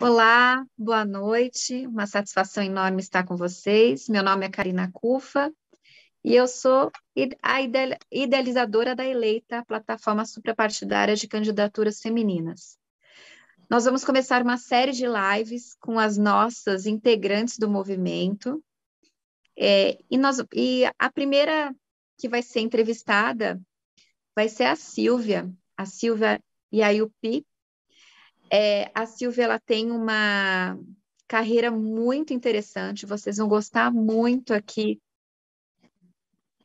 Olá, boa noite. Uma satisfação enorme estar com vocês. Meu nome é Karina Cufa e eu sou a idealizadora da Eleita, plataforma suprapartidária de candidaturas femininas. Nós vamos começar uma série de lives com as nossas integrantes do movimento. E a primeira que vai ser entrevistada vai ser a Silvia Iaiupi. A Silvia, ela tem uma carreira muito interessante, vocês vão gostar muito aqui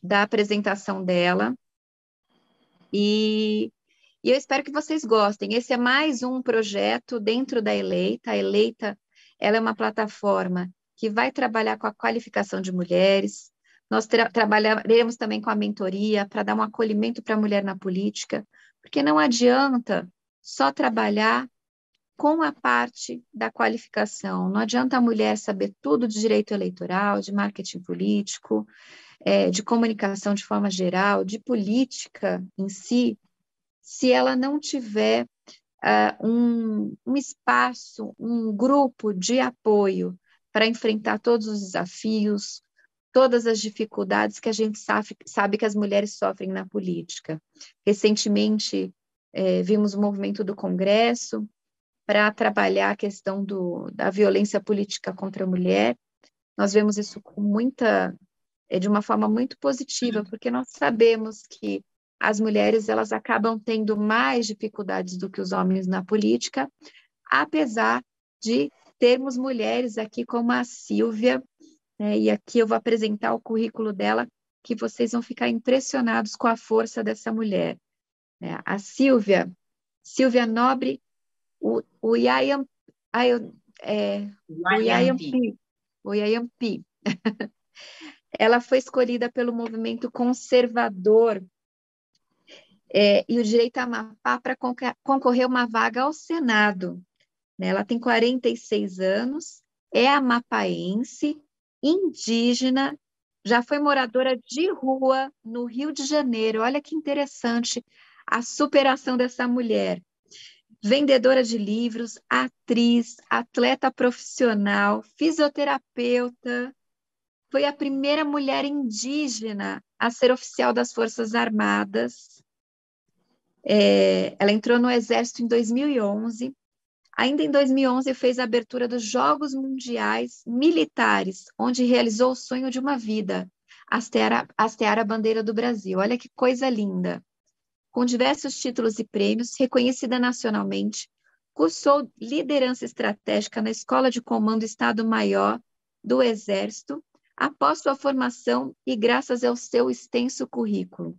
da apresentação dela, e eu espero que vocês gostem. Esse é mais um projeto dentro da Eleita. A Eleita, ela é uma plataforma que vai trabalhar com a qualificação de mulheres. Nós trabalharemos também com a mentoria para dar um acolhimento para a mulher na política, porque não adianta só trabalhar com a parte da qualificação. Não adianta a mulher saber tudo de direito eleitoral, de marketing político, de comunicação de forma geral, de política em si, se ela não tiver um espaço, um grupo de apoio para enfrentar todos os desafios, todas as dificuldades que a gente sabe que as mulheres sofrem na política. Recentemente, vimos o movimento do Congresso para trabalhar a questão da violência política contra a mulher. Nós vemos isso de uma forma muito positiva, porque nós sabemos que as mulheres elas acabam tendo mais dificuldades do que os homens na política, apesar de termos mulheres aqui como a Silvia, né, e aqui eu vou apresentar o currículo dela, que vocês vão ficar impressionados com a força dessa mulher. A Silvia Nobre, o Iaiampi, ela foi escolhida pelo movimento conservador e o Direito Amapá para concorrer a uma vaga ao Senado. Ela tem 46 anos, é amapaense, indígena, já foi moradora de rua no Rio de Janeiro. Olha que interessante a superação dessa mulher. Vendedora de livros, atriz, atleta profissional, fisioterapeuta, foi a primeira mulher indígena a ser oficial das Forças Armadas. Ela entrou no Exército em 2011. Ainda em 2011, fez a abertura dos Jogos Mundiais Militares, onde realizou o sonho de uma vida, hastear a bandeira do Brasil. Olha que coisa linda! Com diversos títulos e prêmios, reconhecida nacionalmente, cursou liderança estratégica na Escola de Comando Estado-Maior do Exército, após sua formação e graças ao seu extenso currículo.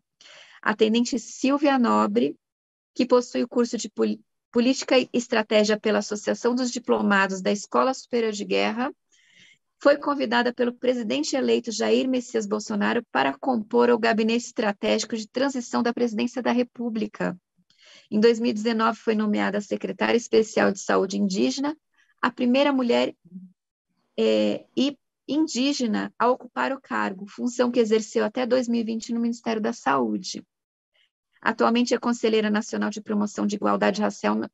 A tenente Silvia Nobre, que possui o curso de Política e Estratégia pela Associação dos Diplomados da Escola Superior de Guerra, foi convidada pelo presidente eleito Jair Messias Bolsonaro para compor o Gabinete Estratégico de Transição da Presidência da República. Em 2019, foi nomeada secretária especial de Saúde Indígena, a primeira mulher e indígena a ocupar o cargo, função que exerceu até 2020 no Ministério da Saúde. Atualmente é conselheira nacional de promoção de igualdade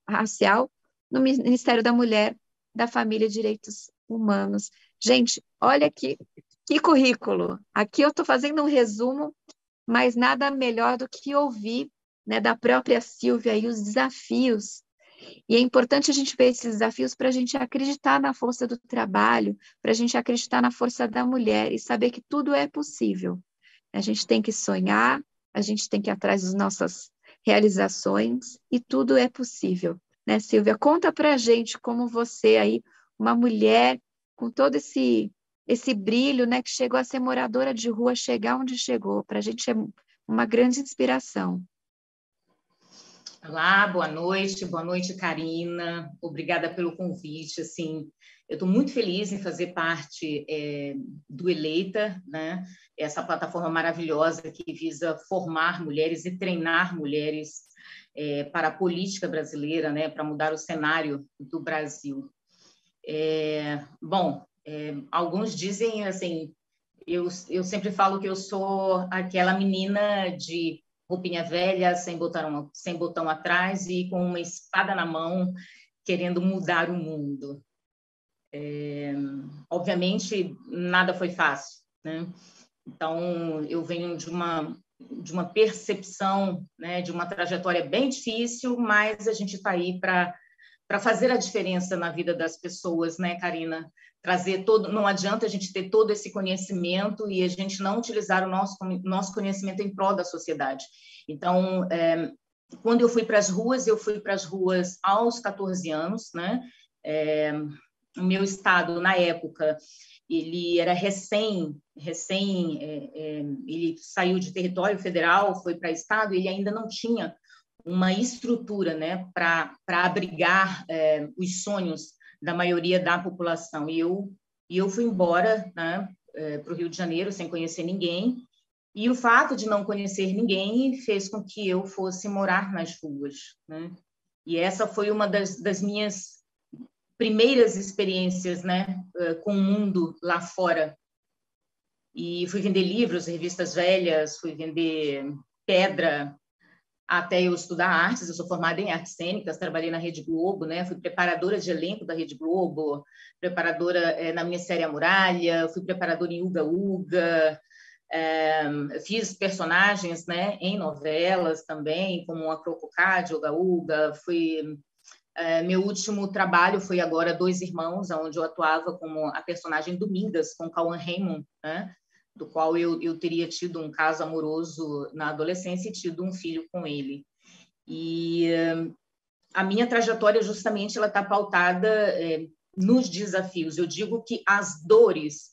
racial no Ministério da Mulher, da Família e Direitos Humanos. Gente, olha que currículo. Aqui eu estou fazendo um resumo, mas nada melhor do que ouvir, né, da própria Silvia e os desafios. E é importante a gente ver esses desafios para a gente acreditar na força do trabalho, para a gente acreditar na força da mulher e saber que tudo é possível. A gente tem que sonhar, a gente tem que ir atrás das nossas realizações e tudo é possível. Né, Silvia? Conta para a gente como você aí, uma mulher com todo esse brilho, né, que chegou a ser moradora de rua, chegar onde chegou. Para a gente é uma grande inspiração. Olá, boa noite, Karina. Obrigada pelo convite. Assim, eu estou muito feliz em fazer parte do Eleita, né? Essa plataforma maravilhosa que visa formar mulheres e treinar mulheres para a política brasileira, né? Para mudar o cenário do Brasil. Alguns dizem assim, eu sempre falo que eu sou aquela menina de roupinha velha, sem botão atrás e com uma espada na mão, querendo mudar o mundo. Obviamente, nada foi fácil, né? Então, eu venho de uma percepção, né, de uma trajetória bem difícil, mas a gente está aí para fazer a diferença na vida das pessoas, né, Karina? Trazer todo, não adianta a gente ter todo esse conhecimento e a gente não utilizar o nosso conhecimento em prol da sociedade. Então, quando eu fui para as ruas aos 14 anos, né? O meu estado, na época, ele era ele saiu de território federal, foi para estado, ele ainda não tinha uma estrutura, né, para abrigar os sonhos da maioria da população. E eu fui embora, né, para o Rio de Janeiro sem conhecer ninguém, e o fato de não conhecer ninguém fez com que eu fosse morar nas ruas, né? E essa foi uma das minhas primeiras experiências, né, com o mundo lá fora. E fui vender livros, revistas velhas, fui vender pedra, até eu estudar artes. Eu sou formada em artes cênicas, trabalhei na Rede Globo, né? Fui preparadora de elenco da Rede Globo, preparadora na minha série A Muralha, fui preparadora em Uga Uga, fiz personagens, né, em novelas também, como a Crococá de Uga Uga. Meu último trabalho foi agora Dois Irmãos, onde eu atuava como a personagem Domingas, com Cauã Raymond, né? Do qual eu teria tido um caso amoroso na adolescência e tido um filho com ele. E a minha trajetória, justamente, ela está pautada nos desafios. Eu digo que as dores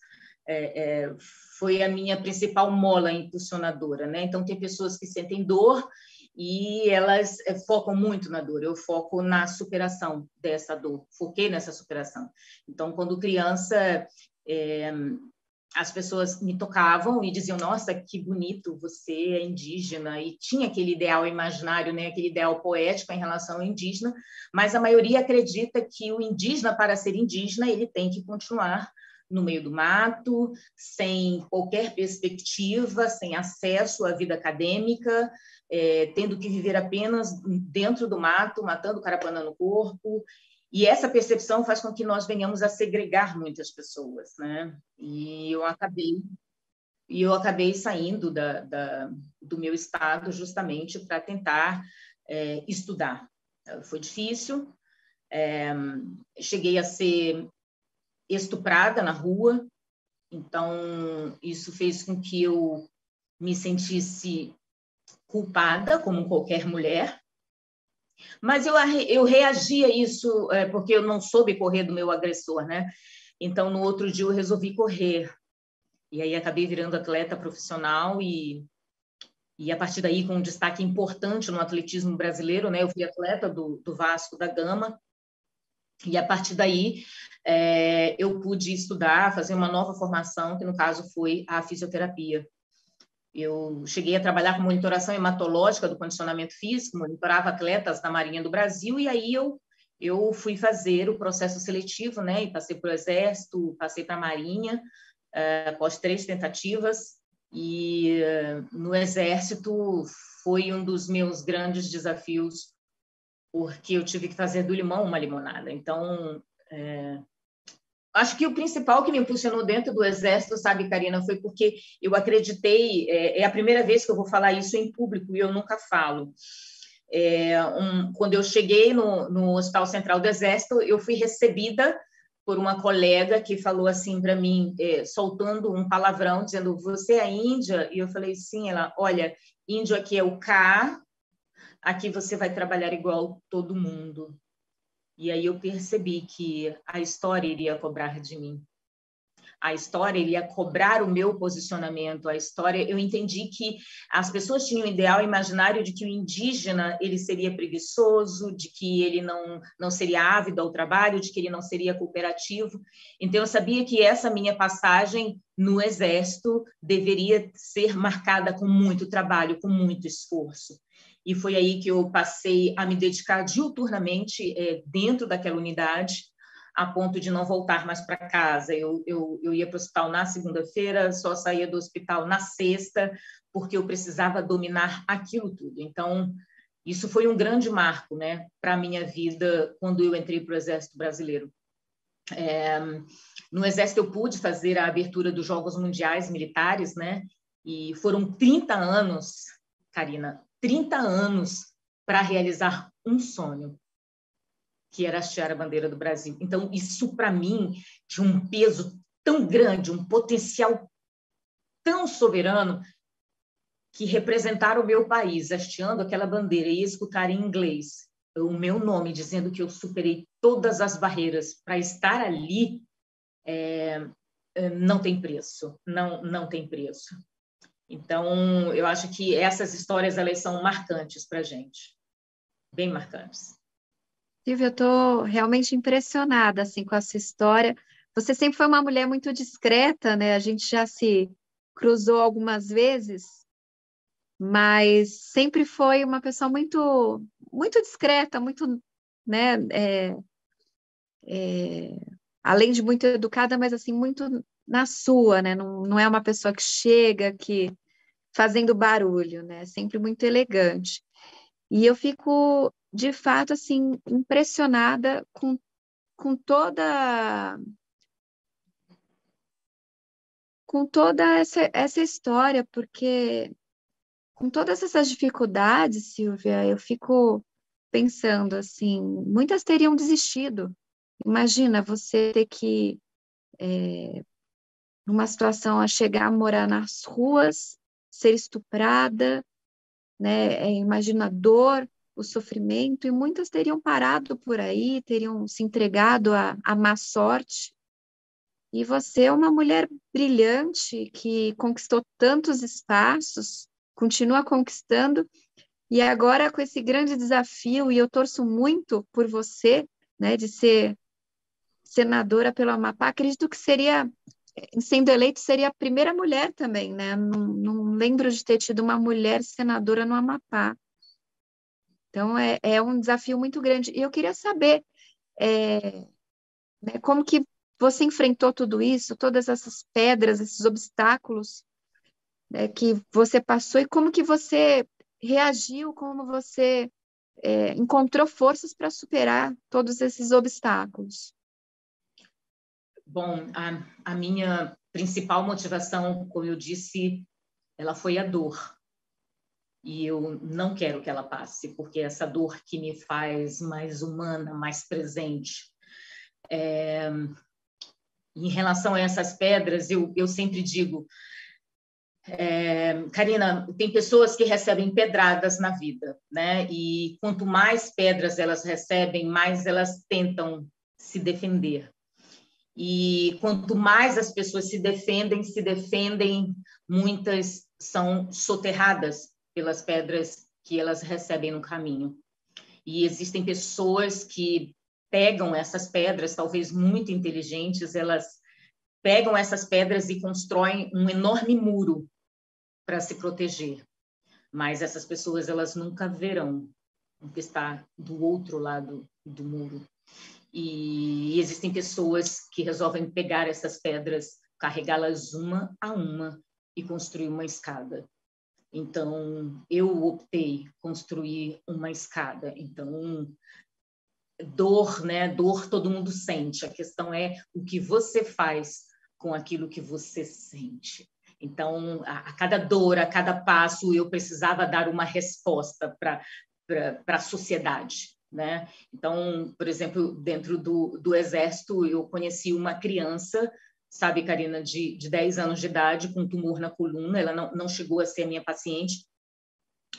foi a minha principal mola impulsionadora, né? Então, tem pessoas que sentem dor e elas focam muito na dor. Eu foco na superação dessa dor, foquei nessa superação. Então, quando criança, as pessoas me tocavam e diziam: nossa, que bonito, você é indígena, e tinha aquele ideal imaginário, né, aquele ideal poético em relação ao indígena, mas a maioria acredita que o indígena, para ser indígena, ele tem que continuar no meio do mato, sem qualquer perspectiva, sem acesso à vida acadêmica, tendo que viver apenas dentro do mato, matando carapanã no corpo. E essa percepção faz com que nós venhamos a segregar muitas pessoas, né? E eu acabei saindo do meu estado justamente para tentar estudar. Foi difícil, cheguei a ser estuprada na rua, então isso fez com que eu me sentisse culpada, como qualquer mulher, mas eu reagi a isso porque eu não soube correr do meu agressor, né? Então, no outro dia, eu resolvi correr. E aí, acabei virando atleta profissional e a partir daí, com um destaque importante no atletismo brasileiro, né? Eu fui atleta do Vasco da Gama. E, a partir daí, eu pude estudar, fazer uma nova formação, que, no caso, foi a fisioterapia. Eu cheguei a trabalhar com monitoração hematológica do condicionamento físico, monitorava atletas da Marinha do Brasil, e aí eu fui fazer o processo seletivo, né? E passei para o Exército, passei para a Marinha, após 3 tentativas, e no Exército foi um dos meus grandes desafios, porque eu tive que fazer do limão uma limonada. Então, acho que o principal que me impulsionou dentro do Exército, sabe, Karina, foi porque eu acreditei, é a primeira vez que eu vou falar isso em público e eu nunca falo. Quando eu cheguei no Hospital Central do Exército, eu fui recebida por uma colega que falou assim para mim, soltando um palavrão, dizendo: você é índia? E eu falei: sim. Ela: olha, índio aqui é o K, aqui você vai trabalhar igual todo mundo. E aí eu percebi que a história iria cobrar de mim. A história iria cobrar o meu posicionamento. A história, eu entendi que as pessoas tinham um ideal imaginário de que o indígena ele seria preguiçoso, de que ele não seria ávido ao trabalho, de que ele não seria cooperativo. Então, eu sabia que essa minha passagem no Exército deveria ser marcada com muito trabalho, com muito esforço. E foi aí que eu passei a me dedicar diuturnamente dentro daquela unidade, a ponto de não voltar mais para casa. Eu ia para o hospital na segunda-feira, só saía do hospital na sexta, porque eu precisava dominar aquilo tudo. Então, Isso foi um grande marco, né, para a minha vida quando eu entrei para o Exército Brasileiro. No Exército eu pude fazer a abertura dos Jogos Mundiais Militares, né, e foram 30 anos, Karina, 30 anos para realizar um sonho, que era hastear a bandeira do Brasil. Então, isso para mim tinha um peso tão grande, um potencial tão soberano, que representar o meu país hasteando aquela bandeira e escutar em inglês o meu nome, dizendo que eu superei todas as barreiras para estar ali, não tem preço, não tem preço. Então, eu acho que essas histórias, elas são marcantes para a gente, bem marcantes. Silvia, eu estou realmente impressionada assim, com essa história. Você sempre foi uma mulher muito discreta, né? A gente já se cruzou algumas vezes, mas sempre foi uma pessoa muito discreta, muito, né? Além de muito educada, mas assim, muito na sua, né? Não é uma pessoa que chega que fazendo barulho, né? Sempre muito elegante. E eu fico, de fato, assim, impressionada com toda essa história, porque com todas essas dificuldades, Silvia, eu fico pensando assim, muitas teriam desistido. Imagina você ter que, numa situação, a chegar a morar nas ruas, ser estuprada, né? Imagina a dor, o sofrimento, e muitas teriam parado por aí, teriam se entregado à má sorte. E você é uma mulher brilhante que conquistou tantos espaços, continua conquistando, e agora com esse grande desafio, e eu torço muito por você, né, de ser senadora pelo Amapá, acredito que seria, sendo eleito, seria a primeira mulher também, né? Não lembro de ter tido uma mulher senadora no Amapá. Então, é um desafio muito grande. E eu queria saber, né, como que você enfrentou tudo isso, todas essas pedras, esses obstáculos, né, que você passou, e como que você reagiu, como você encontrou forças para superar todos esses obstáculos. Bom, a minha principal motivação, como eu disse, ela foi a dor. E eu não quero que ela passe, porque é essa dor que me faz mais humana, mais presente. Em relação a essas pedras, eu sempre digo, Karina, tem pessoas que recebem pedradas na vida, né? E quanto mais pedras elas recebem, mais elas tentam se defender. E quanto mais as pessoas se defendem, muitas são soterradas pelas pedras que elas recebem no caminho. E existem pessoas que pegam essas pedras, talvez muito inteligentes, elas pegam essas pedras e constroem um enorme muro para se proteger. Mas essas pessoas, elas nunca verão o que está do outro lado do muro. E existem pessoas que resolvem pegar essas pedras, carregá-las uma a uma e construir uma escada. Então, eu optei construir uma escada. Então, dor, né? Dor todo mundo sente. A questão é o que você faz com aquilo que você sente. Então, a cada dor, a cada passo, eu precisava dar uma resposta para a sociedade, né? Então, por exemplo, dentro do Exército, eu conheci uma criança, sabe, Karina, de 10 anos de idade, com tumor na coluna. Ela não chegou a ser a minha paciente,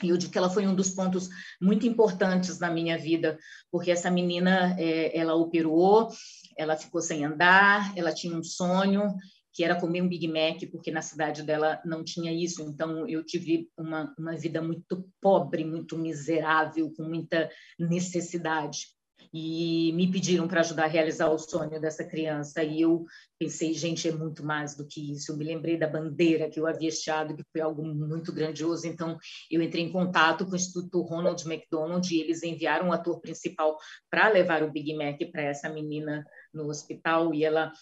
e eu digo que ela foi um dos pontos muito importantes na minha vida, porque essa menina, ela operou, ela ficou sem andar, ela tinha um sonho, que era comer um Big Mac, porque na cidade dela não tinha isso. Então, eu tive uma vida muito pobre, muito miserável, com muita necessidade. E me pediram para ajudar a realizar o sonho dessa criança. E eu pensei, gente, é muito mais do que isso. Eu me lembrei da bandeira que eu havia hasteado, que foi algo muito grandioso. Então, eu entrei em contato com o Instituto Ronald McDonald e eles enviaram o ator principal para levar o Big Mac para essa menina no hospital. E ela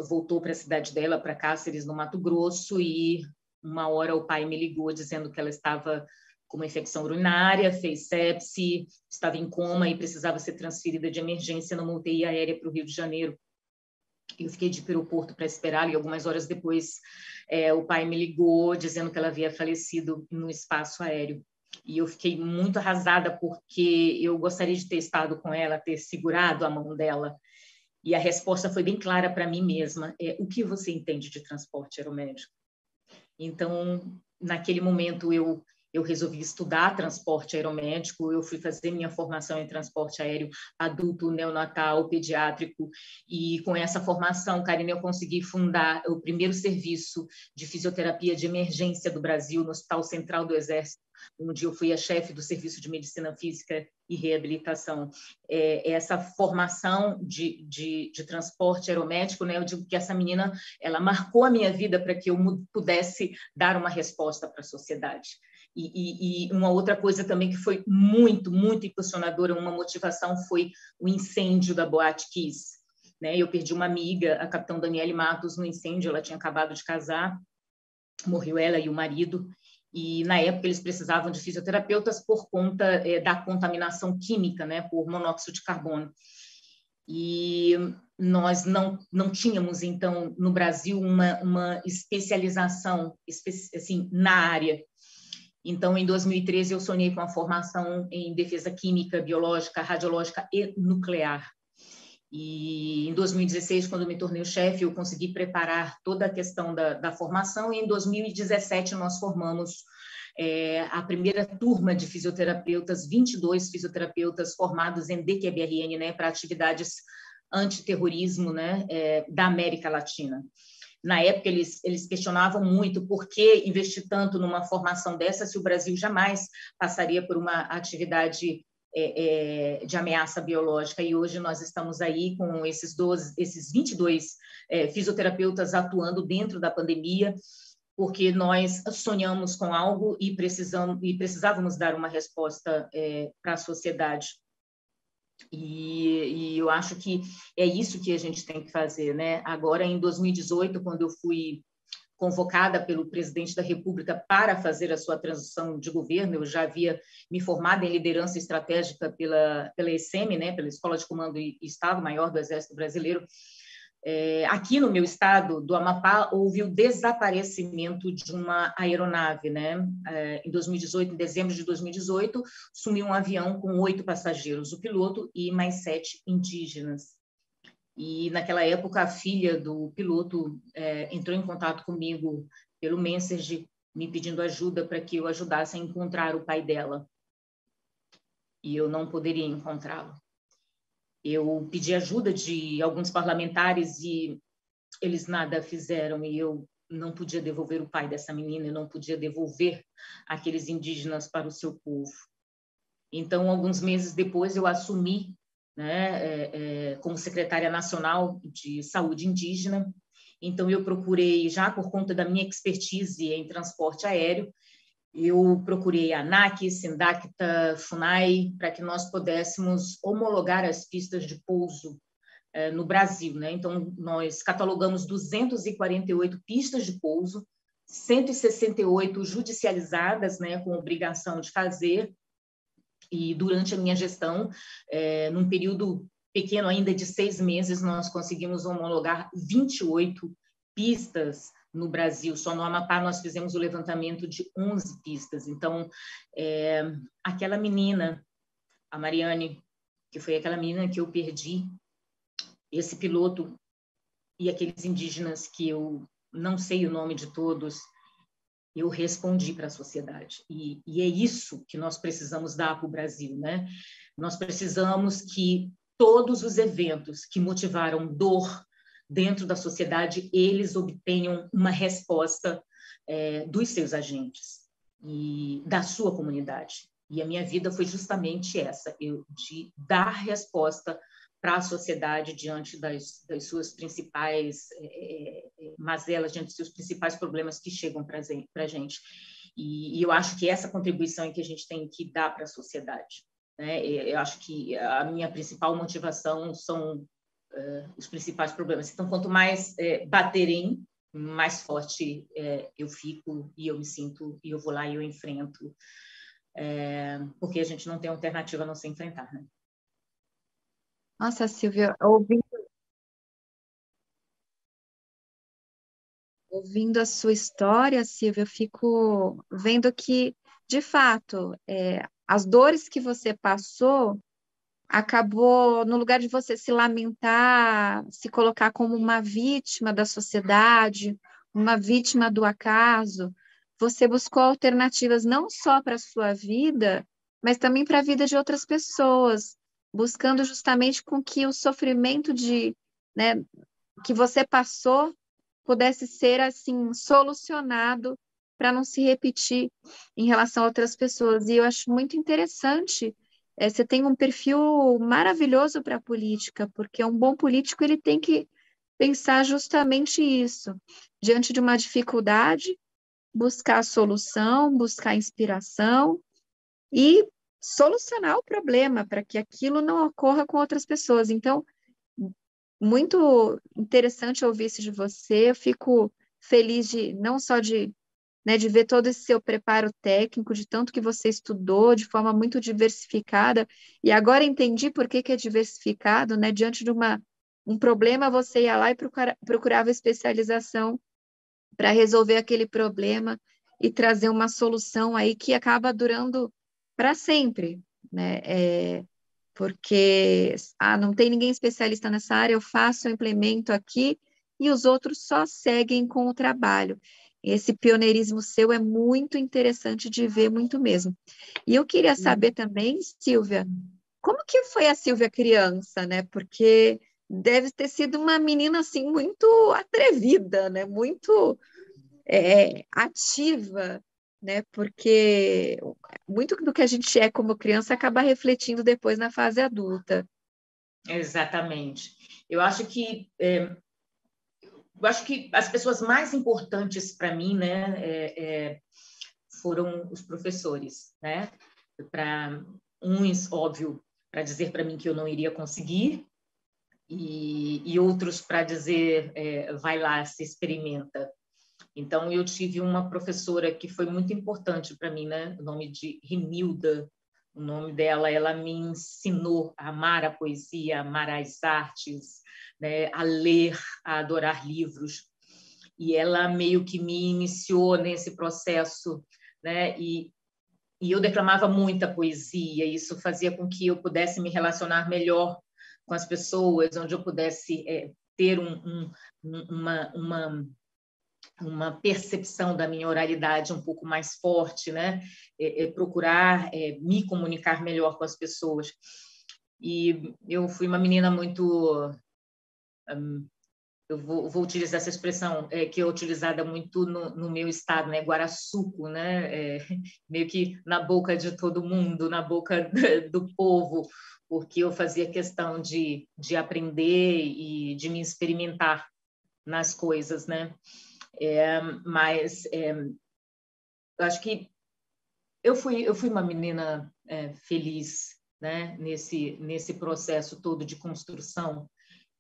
voltou para a cidade dela, para Cáceres, no Mato Grosso, e uma hora o pai me ligou dizendo que ela estava com uma infecção urinária, fez sepse, estava em coma e precisava ser transferida de emergência numa UTI aérea para o Rio de Janeiro. Eu fiquei de aeroporto para esperar e algumas horas depois o pai me ligou dizendo que ela havia falecido no espaço aéreo. E eu fiquei muito arrasada porque eu gostaria de ter estado com ela, ter segurado a mão dela. E a resposta foi bem clara para mim mesma: o que você entende de transporte aeromédico? Então, naquele momento, eu resolvi estudar transporte aeromédico, eu fui fazer minha formação em transporte aéreo adulto, neonatal, pediátrico, e com essa formação, Karina, eu consegui fundar o primeiro serviço de fisioterapia de emergência do Brasil no Hospital Central do Exército, onde eu fui a chefe do Serviço de Medicina Física e Reabilitação. Essa formação de transporte aeromédico, né, eu digo que essa menina, ela marcou a minha vida para que eu pudesse dar uma resposta para a sociedade. E uma outra coisa também que foi muito, muito impulsionadora, uma motivação, foi o incêndio da Boate Kiss. Né? Eu perdi uma amiga, a capitã Daniele Matos, no incêndio. Ela tinha acabado de casar, morreu ela e o marido, e na época eles precisavam de fisioterapeutas por conta da contaminação química, né, por monóxido de carbono. E nós não tínhamos, então, no Brasil, uma especialização assim, na área. Então, em 2013, eu sonhei com a formação em defesa química, biológica, radiológica e nuclear. E em 2016, quando eu me tornei o chefe, eu consegui preparar toda a questão da formação, e em 2017 nós formamos a primeira turma de fisioterapeutas, 22 fisioterapeutas formados em DQBRN, né, para atividades antiterrorismo, né, da América Latina. Na época, eles questionavam muito por que investir tanto numa formação dessa se o Brasil jamais passaria por uma atividade de ameaça biológica. E hoje nós estamos aí com esses 22 fisioterapeutas atuando dentro da pandemia, porque nós sonhamos com algo e precisávamos dar uma resposta para a sociedade. E eu acho que é isso que a gente tem que fazer, né? Agora, em 2018, quando eu fui convocada pelo presidente da República para fazer a sua transição de governo, eu já havia me formado em liderança estratégica pela ESEME, né? Pela Escola de Comando e Estado-Maior do Exército Brasileiro. Aqui no meu estado, do Amapá, houve o desaparecimento de uma aeronave, né? Em 2018, em dezembro de 2018, sumiu um avião com 8 passageiros, o piloto e mais 7 indígenas. E naquela época a filha do piloto entrou em contato comigo pelo Messenger, me pedindo ajuda para que eu ajudasse a encontrar o pai dela. E eu não poderia encontrá-lo. Eu pedi ajuda de alguns parlamentares e eles nada fizeram, e eu não podia devolver o pai dessa menina, eu não podia devolver aqueles indígenas para o seu povo. Então, alguns meses depois, eu assumi, né, como secretária nacional de saúde indígena. Então, eu procurei, já por conta da minha expertise em transporte aéreo, eu procurei a ANAC, Sindacta, FUNAI, para que nós pudéssemos homologar as pistas de pouso no Brasil, né? Então, nós catalogamos 248 pistas de pouso, 168 judicializadas, né, com obrigação de fazer, e durante a minha gestão, num período pequeno ainda de 6 meses, nós conseguimos homologar 28 pistas no Brasil. Só no Amapá nós fizemos o levantamento de 11 pistas. Então, aquela menina, a Mariane, que foi aquela menina que eu perdi, esse piloto e aqueles indígenas que eu não sei o nome de todos, eu respondi para a sociedade. E é isso que nós precisamos dar para o Brasil, né? Nós precisamos que todos os eventos que motivaram dor dentro da sociedade, eles obtenham uma resposta dos seus agentes e da sua comunidade. E a minha vida foi justamente essa, de dar resposta para a sociedade diante das suas principais mazelas, diante dos seus principais problemas que chegam para a gente. E eu acho que essa contribuição é que a gente tem que dar para a sociedade, né? Eu acho que a minha principal motivação são os principais problemas. Então, quanto mais baterem, mais forte eu fico, e eu me sinto, e eu vou lá e eu enfrento porque a gente não tem alternativa a não se enfrentar, né? Nossa, Silvia, ouvindo a sua história, Silvia, eu fico vendo que, de fato, as dores que você passou acabou, no lugar de você se lamentar, se colocar como uma vítima da sociedade, uma vítima do acaso, você buscou alternativas não só para a sua vida, mas também para a vida de outras pessoas, buscando justamente com que o sofrimento né, que você passou pudesse ser assim solucionado para não se repetir em relação a outras pessoas. E eu acho muito interessante. Você tem um perfil maravilhoso para a política, porque um bom político ele tem que pensar justamente isso. Diante de uma dificuldade, buscar a solução, buscar inspiração e solucionar o problema para que aquilo não ocorra com outras pessoas. Então, muito interessante ouvir isso de você. Eu fico feliz de não só de ver todo esse seu preparo técnico, de tanto que você estudou de forma muito diversificada. E agora entendi por que que é diversificado, né? Diante de um problema, você ia lá e procurava especialização para resolver aquele problema e trazer uma solução aí que acaba durando para sempre, né? Porque não tem ninguém especialista nessa área, eu faço, eu implemento aqui e os outros só seguem com o trabalho. Esse pioneirismo seu é muito interessante de ver, muito mesmo. E eu queria saber também, Silvia, como que foi a Silvia criança, né? Porque deve ter sido uma menina assim muito atrevida, né? Muito ativa, né? Porque muito do que a gente é como criança acaba refletindo depois na fase adulta. Exatamente. Eu acho que as pessoas mais importantes para mim, né, foram os professores, né? Para uns, óbvio, para dizer para mim que eu não iria conseguir, e outros para dizer, vai lá, se experimenta. Então, eu tive uma professora que foi muito importante para mim, né? O nome de Renilda, o nome dela, ela me ensinou a amar a poesia, a amar as artes, né? A ler, a adorar livros. E ela meio que me iniciou nesse processo, né? E eu declamava muita poesia, e isso fazia com que eu pudesse me relacionar melhor com as pessoas, onde eu pudesse ter uma percepção da minha oralidade um pouco mais forte, né? Procurar me comunicar melhor com as pessoas. E eu fui uma menina muito... eu vou utilizar essa expressão que é utilizada muito no meu estado, né? Guaraçuco, né? Meio que na boca de todo mundo, na boca do povo, porque eu fazia questão de aprender e de me experimentar nas coisas, né? Mas eu acho que eu fui uma menina feliz, né? Nesse processo todo de construção,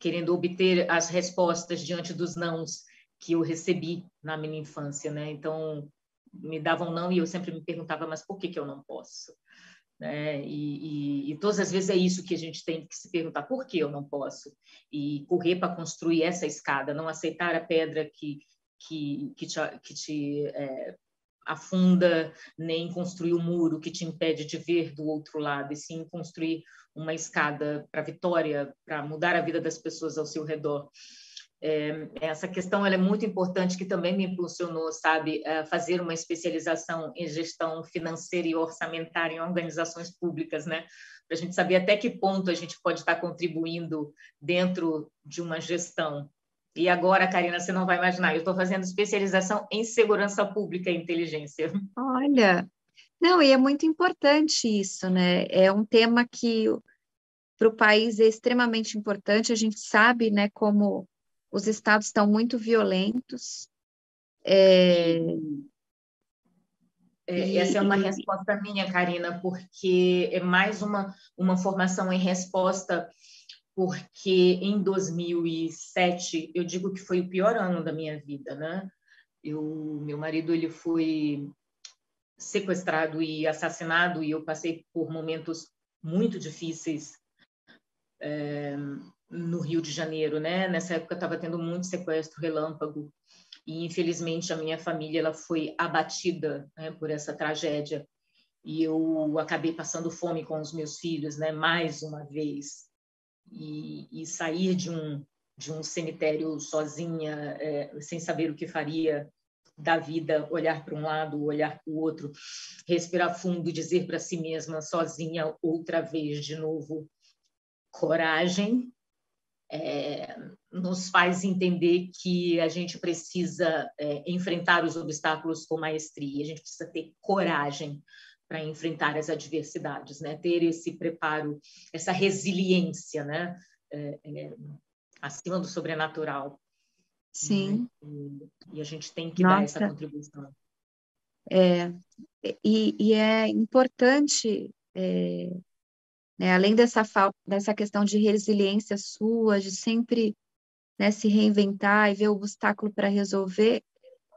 querendo obter as respostas diante dos nãos que eu recebi na minha infância, né? Então, me davam não e eu sempre me perguntava, mas por que que eu não posso? Né? E todas as vezes é isso que a gente tem que se perguntar, por que eu não posso? E correr para construir essa escada, não aceitar a pedra que te afunda, nem construir o muro que te impede de ver do outro lado, e sim construir uma escada para a vitória, para mudar a vida das pessoas ao seu redor. Essa questão ela é muito importante, que também me impulsionou, sabe, a fazer uma especialização em gestão financeira e orçamentária em organizações públicas, né? Para a gente saber até que ponto a gente pode estar contribuindo dentro de uma gestão. E agora, Karina, você não vai imaginar, eu estou fazendo especialização em segurança pública e inteligência. Olha, não, e é muito importante isso, né? É um tema que para o país é extremamente importante. A gente sabe, né, como os estados estão muito violentos. E essa é uma E resposta minha, Karina, porque é mais uma formação em resposta, porque em 2007, eu digo que foi o pior ano da minha vida, né? Meu marido, ele foi sequestrado e assassinado, e eu passei por momentos muito difíceis no Rio de Janeiro, né? Nessa época estava tendo muito sequestro relâmpago e infelizmente a minha família ela foi abatida, né, por essa tragédia e eu acabei passando fome com os meus filhos, né? Mais uma vez e sair de um cemitério sozinha, sem saber o que faria da vida, olhar para um lado, olhar para o outro, respirar fundo, dizer para si mesma sozinha outra vez de novo coragem, nos faz entender que a gente precisa enfrentar os obstáculos com maestria, a gente precisa ter coragem para enfrentar as adversidades, né? Ter esse preparo, essa resiliência, né? Acima do sobrenatural. Sim. E a gente tem que dar essa Nossa, contribuição. e é importante, né, além dessa questão de resiliência sua, de sempre, né, se reinventar e ver o obstáculo para resolver,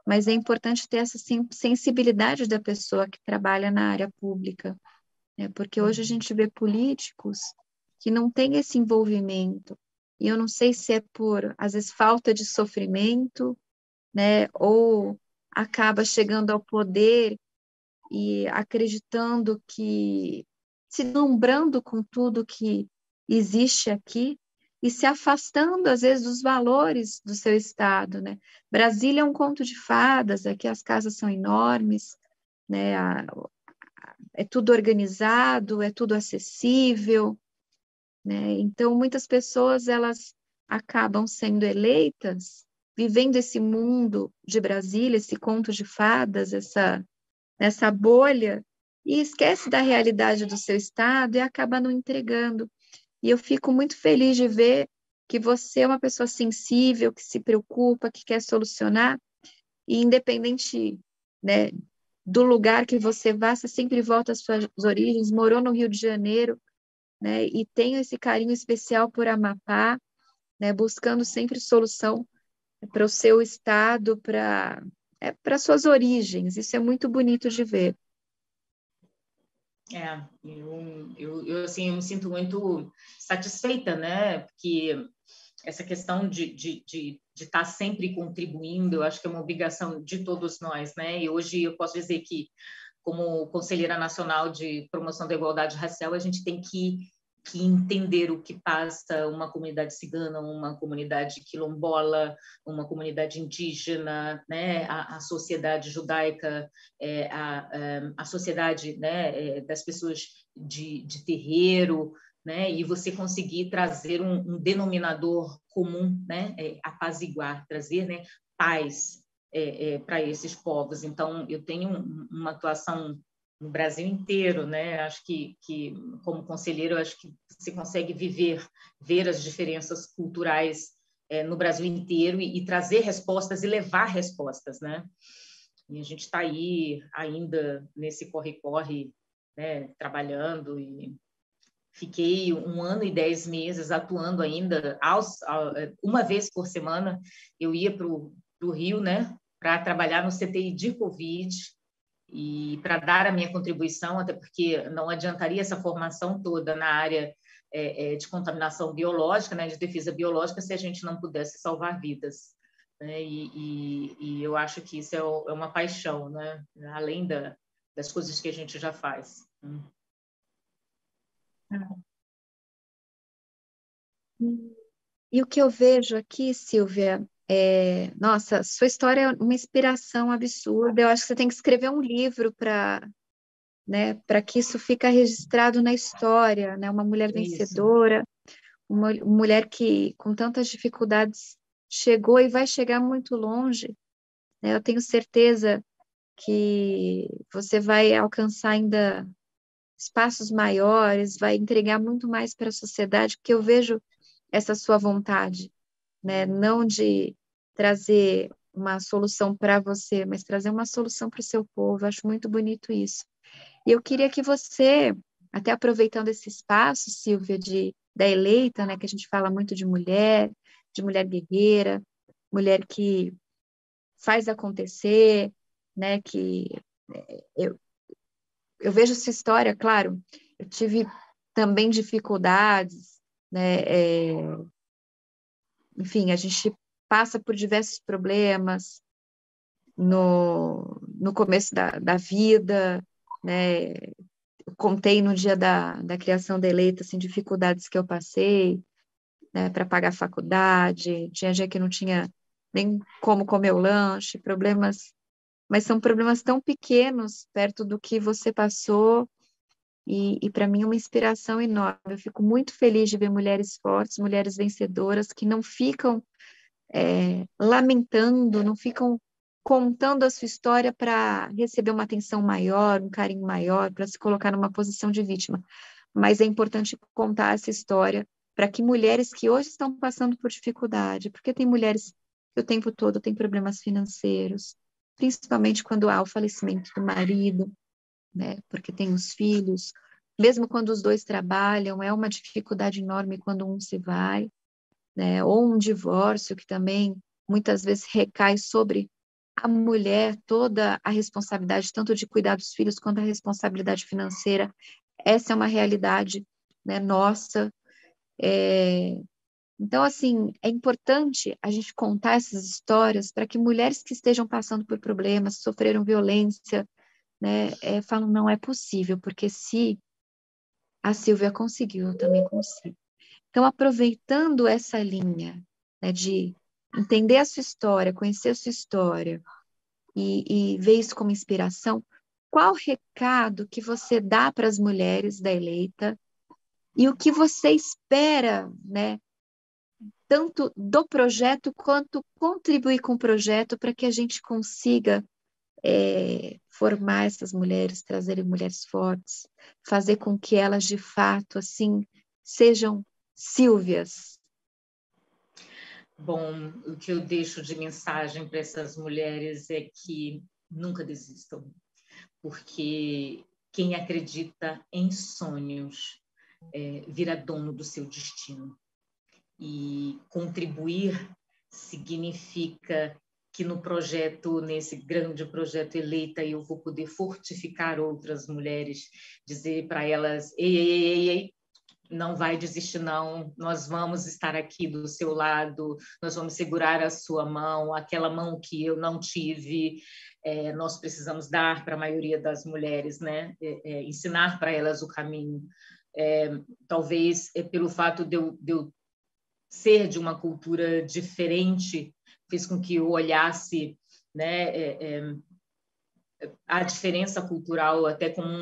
mas é importante ter essa sensibilidade da pessoa que trabalha na área pública, né, porque hoje a gente vê políticos que não têm esse envolvimento, e eu não sei se é por, às vezes, falta de sofrimento, né, ou acaba chegando ao poder e acreditando que, se deslumbrando com tudo que existe aqui e se afastando, às vezes, dos valores do seu estado, né? Brasília é um conto de fadas, aqui as casas são enormes, né? É tudo organizado, é tudo acessível, né? Então, muitas pessoas, elas acabam sendo eleitas, vivendo esse mundo de Brasília, esse conto de fadas, essa bolha, e esquece da realidade do seu estado e acaba não entregando. E eu fico muito feliz de ver que você é uma pessoa sensível, que se preocupa, que quer solucionar, e independente, né, do lugar que você vá, você sempre volta às suas origens, morou no Rio de Janeiro, né, e tem esse carinho especial por Amapá, né, buscando sempre solução para o seu estado, para suas origens. Isso é muito bonito de ver. Assim, eu me sinto muito satisfeita, né? Porque essa questão de estar sempre contribuindo, eu acho que é uma obrigação de todos nós, né? E hoje eu posso dizer que, como conselheira nacional de promoção da igualdade racial, a gente tem que entender o que passa uma comunidade cigana, uma comunidade quilombola, uma comunidade indígena, né? A sociedade judaica, a sociedade, né? Das pessoas de terreiro, né? E você conseguir trazer um denominador comum, né? Apaziguar, trazer, né? Paz para esses povos. Então, eu tenho uma atuação no Brasil inteiro, né? Acho que como conselheiro, acho que você consegue ver as diferenças culturais no Brasil inteiro e trazer respostas e levar respostas, né? E a gente está aí ainda nesse corre-corre, né? Trabalhando e fiquei 1 ano e 10 meses atuando ainda uma vez por semana. Eu ia para o Rio, né? Para trabalhar no CTI de Covid e para dar a minha contribuição, até porque não adiantaria essa formação toda na área de contaminação biológica, né, de defesa biológica, se a gente não pudesse salvar vidas. Né? E eu acho que isso é uma paixão, né? Além das coisas que a gente já faz. E o que eu vejo aqui, Silvia, nossa, sua história é uma inspiração absurda. Eu acho que você tem que escrever um livro para, né, para que isso fique registrado na história, né? Uma mulher Isso. vencedora, uma mulher que com tantas dificuldades chegou e vai chegar muito longe, né? Eu tenho certeza que você vai alcançar ainda espaços maiores, vai entregar muito mais para a sociedade, porque eu vejo essa sua vontade, né? Não de trazer uma solução para você, mas trazer uma solução para o seu povo. Eu acho muito bonito isso. E eu queria que você, até aproveitando esse espaço, Silvia, da eleita, né, que a gente fala muito de mulher guerreira, mulher que faz acontecer, né, que eu vejo sua história, claro, eu tive também dificuldades, né? Enfim, a gente passa por diversos problemas no começo da vida, né? Eu contei no dia da criação da Eleita, assim, dificuldades que eu passei, né, para pagar a faculdade, tinha dia que não tinha nem como comer o lanche, problemas, mas são problemas tão pequenos perto do que você passou, e para mim é uma inspiração enorme. Eu fico muito feliz de ver mulheres fortes, mulheres vencedoras, que não ficam lamentando, não ficam contando a sua história para receber uma atenção maior, um carinho maior, para se colocar numa posição de vítima. Mas é importante contar essa história para que mulheres que hoje estão passando por dificuldade, porque tem mulheres que o tempo todo têm problemas financeiros, principalmente quando há o falecimento do marido, né? Porque tem os filhos, mesmo quando os dois trabalham, é uma dificuldade enorme quando um se vai, né? Ou um divórcio que também muitas vezes recai sobre a mulher toda a responsabilidade, tanto de cuidar dos filhos quanto a responsabilidade financeira. Essa é uma realidade, né, nossa. Então, assim, é importante a gente contar essas histórias para que mulheres que estejam passando por problemas, sofreram violência, né, falam, não é possível, porque se a Silvia conseguiu, eu também consigo. Então, aproveitando essa linha, né, de entender a sua história, conhecer a sua história e ver isso como inspiração, qual recado que você dá para as mulheres da Eleita e o que você espera, né, tanto do projeto quanto contribuir com o projeto para que a gente consiga formar essas mulheres, trazerem mulheres fortes, fazer com que elas de fato assim sejam Sílvias. Bom, o que eu deixo de mensagem para essas mulheres é que nunca desistam, porque quem acredita em sonhos vira dono do seu destino. E contribuir significa que no projeto, nesse grande projeto Eleita, eu vou poder fortificar outras mulheres, dizer para elas, ei, ei, ei, ei, não vai desistir não, nós vamos estar aqui do seu lado, nós vamos segurar a sua mão, aquela mão que eu não tive, nós precisamos dar para a maioria das mulheres, né? Ensinar para elas o caminho. Talvez pelo fato de eu ser de uma cultura diferente fez com que eu olhasse, né, a diferença cultural até como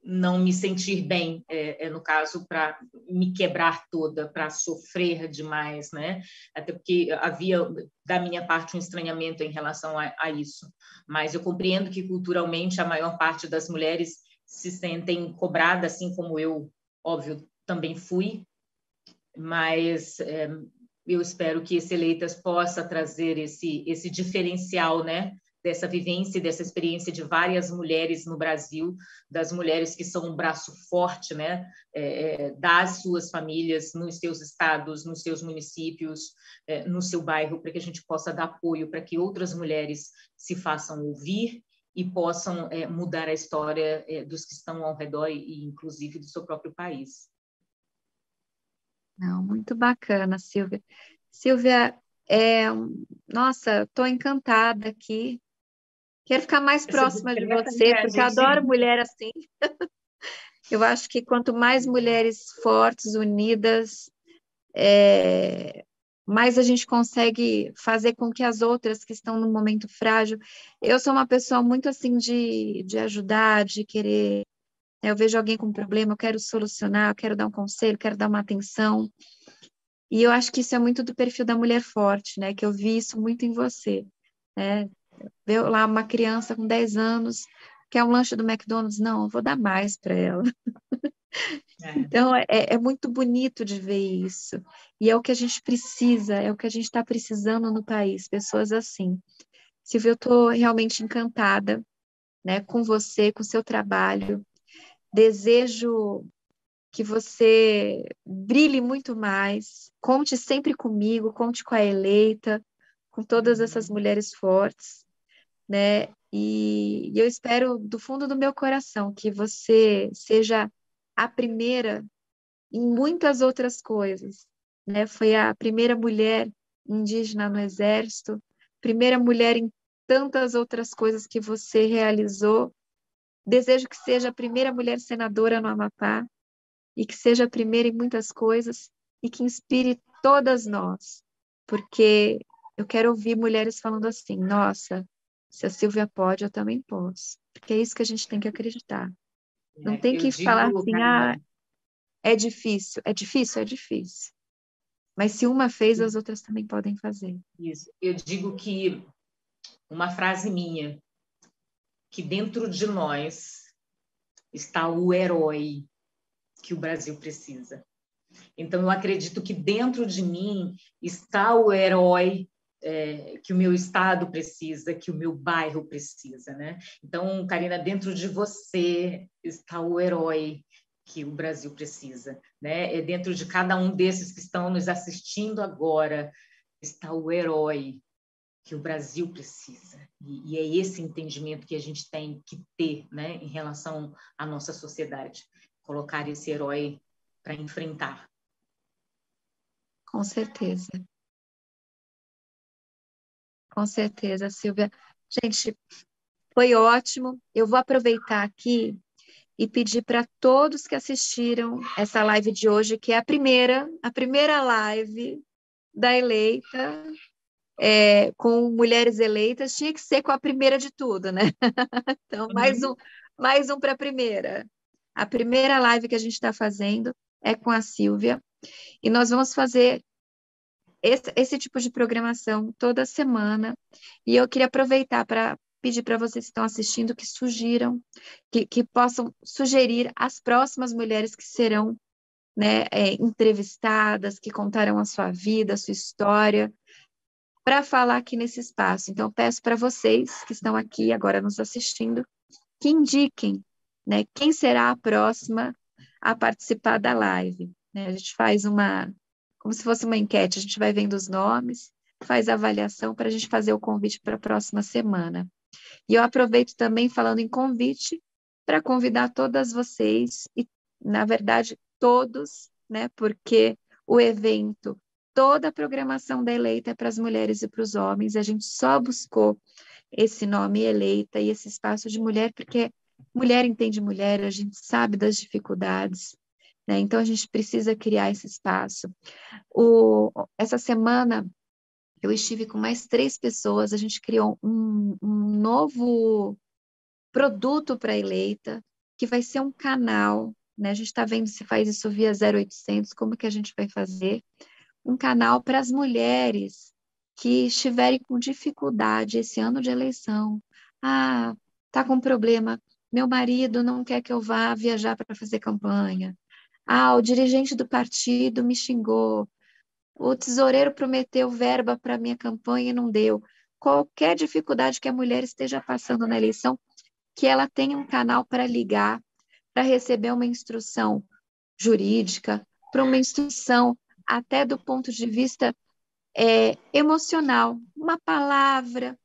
não me sentir bem, no caso, para me quebrar toda, para sofrer demais, né? Até porque havia, da minha parte, um estranhamento em relação a isso. Mas eu compreendo que, culturalmente, a maior parte das mulheres se sentem cobradas, assim como eu, óbvio, também fui, mas eu espero que esse Eleitas possa trazer esse diferencial, né? Dessa vivência, dessa experiência de várias mulheres no Brasil, das mulheres que são um braço forte, né, das suas famílias, nos seus estados, nos seus municípios, no seu bairro, para que a gente possa dar apoio para que outras mulheres se façam ouvir e possam mudar a história dos que estão ao redor e inclusive do seu próprio país. Não, muito bacana, Silvia. Silvia, nossa, estou encantada aqui. Quero ficar mais Essa próxima de discreta, você, né, a porque eu gente... adoro mulher assim. Eu acho que quanto mais mulheres fortes, unidas, mais a gente consegue fazer com que as outras que estão num momento frágil. Eu sou uma pessoa muito assim de ajudar, de querer. Eu vejo alguém com um problema, eu quero solucionar, eu quero dar um conselho, quero dar uma atenção. E eu acho que isso é muito do perfil da mulher forte, né? Que eu vi isso muito em você, né? Ver lá uma criança com 10 anos, quer um lanche do McDonald's, não, eu vou dar mais para ela. Então, é muito bonito de ver isso. E é o que a gente precisa, é o que a gente está precisando no país, pessoas assim. Silvia, eu estou realmente encantada, né, com você, com o seu trabalho. Desejo que você brilhe muito mais. Conte sempre comigo, conte com a Eleita, com todas essas mulheres fortes, né? E eu espero do fundo do meu coração que você seja a primeira em muitas outras coisas, né? Foi a primeira mulher indígena no exército, primeira mulher em tantas outras coisas que você realizou. Desejo que seja a primeira mulher senadora no Amapá e que seja a primeira em muitas coisas e que inspire todas nós, porque eu quero ouvir mulheres falando assim: nossa, se a Silvia pode, eu também posso. Porque é isso que a gente tem que acreditar. Não tem Eu que falar digo, assim: ah, Karina, é difícil. É difícil, é difícil. Mas se uma fez, as outras também podem fazer. isso. Eu digo que uma frase minha, que dentro de nós está o herói que o Brasil precisa. Então, eu acredito que dentro de mim está o herói que o meu estado precisa, que o meu bairro precisa, né? Então, Karina, dentro de você está o herói que o Brasil precisa, né? É dentro de cada um desses que estão nos assistindo agora está o herói que o Brasil precisa. E é esse entendimento que a gente tem que ter, né, em relação à nossa sociedade. Colocar esse herói para enfrentar. Com certeza. Com certeza, Silvia. Gente, foi ótimo. Eu vou aproveitar aqui e pedir para todos que assistiram essa live de hoje, que é a primeira live da eleita, com mulheres eleitas, tinha que ser com a primeira de tudo, né? Então, mais um para a primeira. A primeira live que a gente está fazendo é com a Silvia, e nós vamos fazer esse tipo de programação toda semana. E eu queria aproveitar para pedir para vocês que estão assistindo que sugiram, que possam sugerir as próximas mulheres que serão, né, entrevistadas, que contarão a sua vida, a sua história, para falar aqui nesse espaço. Então, eu peço para vocês que estão aqui agora nos assistindo, que indiquem, né, quem será a próxima a participar da live. Né? A gente faz como se fosse uma enquete, a gente vai vendo os nomes, faz a avaliação para a gente fazer o convite para a próxima semana. E eu aproveito também, falando em convite, para convidar todas vocês, e, na verdade, todos, né, porque o evento, toda a programação da Eleita é para as mulheres e para os homens, a gente só buscou esse nome Eleita e esse espaço de mulher, porque mulher entende mulher, a gente sabe das dificuldades, né? Então a gente precisa criar esse espaço. Essa semana eu estive com mais 3 pessoas, a gente criou um novo produto para a Eleita, que vai ser um canal, né? A gente está vendo se faz isso via 0800, como que a gente vai fazer? Um canal para as mulheres que estiverem com dificuldade esse ano de eleição. Ah, tá com problema. Meu marido não quer que eu vá viajar para fazer campanha. Ah, o dirigente do partido me xingou. O tesoureiro prometeu verba para minha campanha e não deu. Qualquer dificuldade que a mulher esteja passando na eleição, que ela tenha um canal para ligar, para receber uma instrução jurídica, para uma instrução até do ponto de vista emocional, uma palavra,